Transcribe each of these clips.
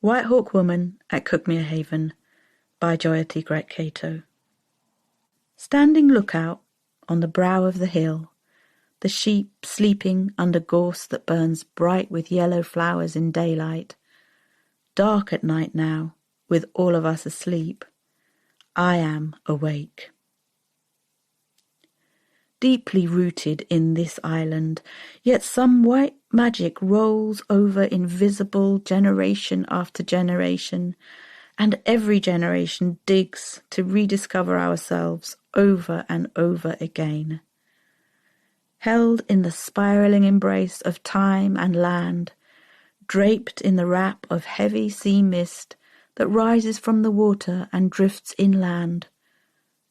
Whitehawk Woman at Cuckmere Haven by Joyati Gret Cato. Standing lookout on the brow of the hill, the sheep sleeping under gorse that burns bright with yellow flowers in daylight, dark at night now, with all of us asleep, I am awake. Deeply rooted in this island, yet some white magic rolls over invisible generation after generation, and every generation digs to rediscover ourselves over and over again. Held in the spiraling embrace of time and land, draped in the wrap of heavy sea mist that rises from the water and drifts inland,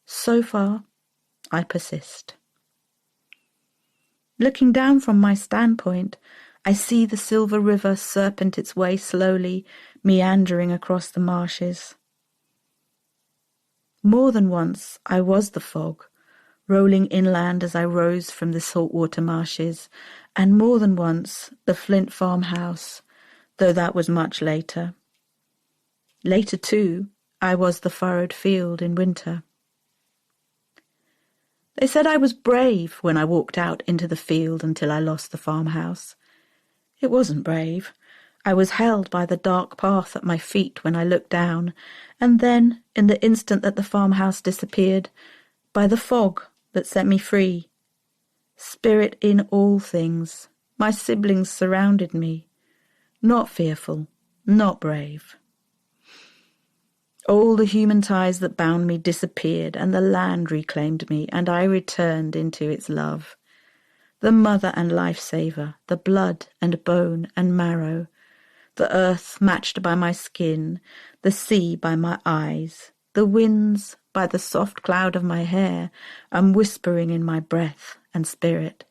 so far I persist. Looking down from my standpoint, I see the silver river serpent its way slowly, meandering across the marshes. More than once I was the fog, rolling inland as I rose from the saltwater marshes, and more than once the flint farmhouse, though that was much later. Later, too, I was the furrowed field in winter. They said I was brave when I walked out into the field until I lost the farmhouse. It wasn't brave. I was held by the dark path at my feet when I looked down, and then, in the instant that the farmhouse disappeared, by the fog that set me free. Spirit in all things, my siblings surrounded me. Not fearful, not brave. All the human ties that bound me disappeared, and the land reclaimed me, and I returned into its love. The mother and life-saver, the blood and bone and marrow, the earth matched by my skin, the sea by my eyes, the winds by the soft cloud of my hair, and whispering in my breath and spirit.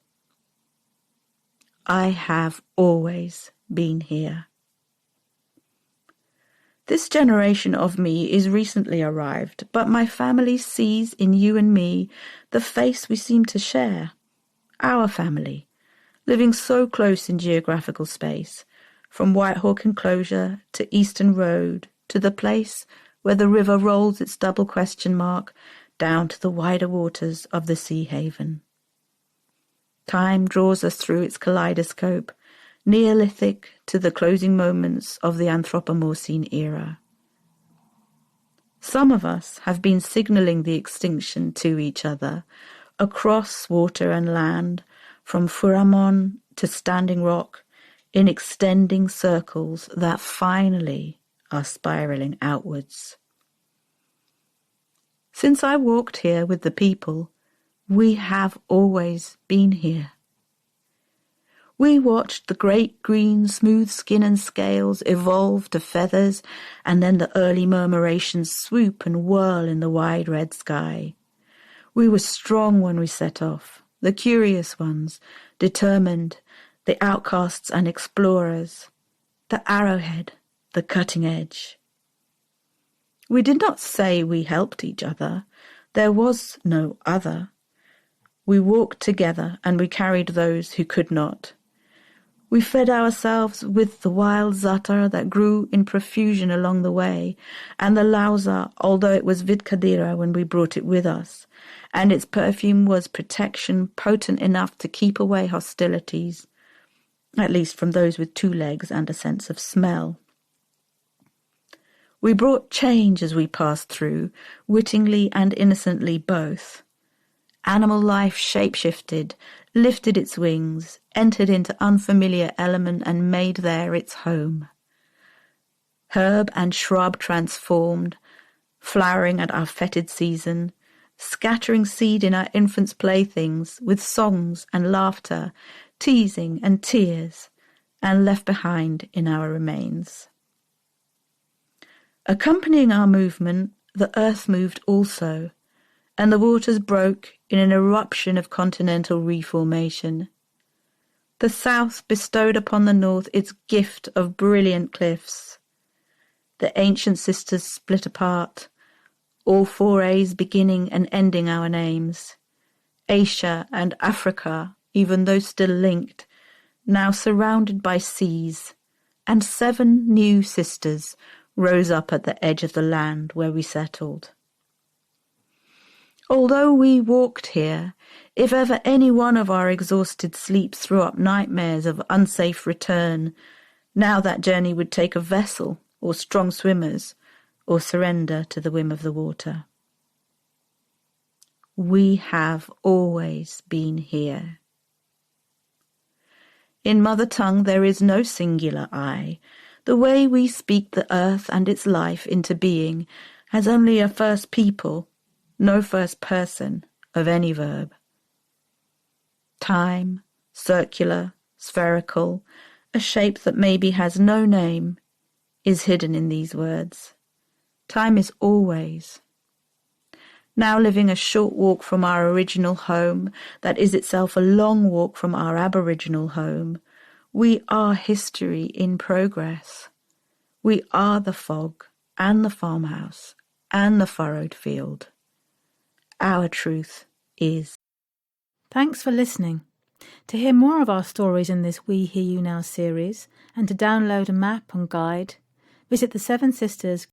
I have always been here. This generation of me is recently arrived, but my family sees in you and me the face we seem to share. Our family, living so close in geographical space, from Whitehawk enclosure to Eastern Road to the place where the river rolls its double question mark down to the wider waters of the sea haven. Time draws us through its kaleidoscope, Neolithic to the closing moments of the Anthropomorcene era. Some of us have been signalling the extinction to each other, across water and land, from Furamon to Standing Rock, in extending circles that finally are spiraling outwards. Since I walked here with the people, we have always been here. We watched the great green smooth skin and scales evolve to feathers, and then the early murmurations swoop and whirl in the wide red sky. We were strong when we set off, the curious ones, determined, the outcasts and explorers, the arrowhead, the cutting edge. We did not say we helped each other. There was no other. We walked together and we carried those who could not. We fed ourselves with the wild za'atar that grew in profusion along the way, and the lauza, although it was vidkadira when we brought it with us, and its perfume was protection potent enough to keep away hostilities, at least from those with two legs and a sense of smell. We brought change as we passed through, wittingly and innocently both. Animal life shape-shifted, lifted its wings, entered into unfamiliar element and made there its home. Herb and shrub transformed, flowering at our fetid season, scattering seed in our infants' playthings with songs and laughter, teasing and tears, and left behind in our remains. Accompanying our movement, the earth moved also, and the waters broke in an eruption of continental reformation. The south bestowed upon the north its gift of brilliant cliffs. The ancient sisters split apart, all forays beginning and ending our names. Asia and Africa, even though still linked, now surrounded by seas, and 7 new sisters rose up at the edge of the land where we settled. Although we walked here, if ever any one of our exhausted sleeps threw up nightmares of unsafe return, now that journey would take a vessel or strong swimmers, or surrender to the whim of the water. We have always been here. In mother tongue there is no singular I. The way we speak the earth and its life into being has only a first people, no first person of any verb. Time, circular, spherical, a shape that maybe has no name, is hidden in these words. Time is always. Now living a short walk from our original home, that is itself a long walk from our aboriginal home, we are history in progress. We are the fog and the farmhouse and the furrowed field. Our truth is. Thanks for listening. To hear more of our stories in this We Hear You Now series and to download a map and guide, visit the Seven Sisters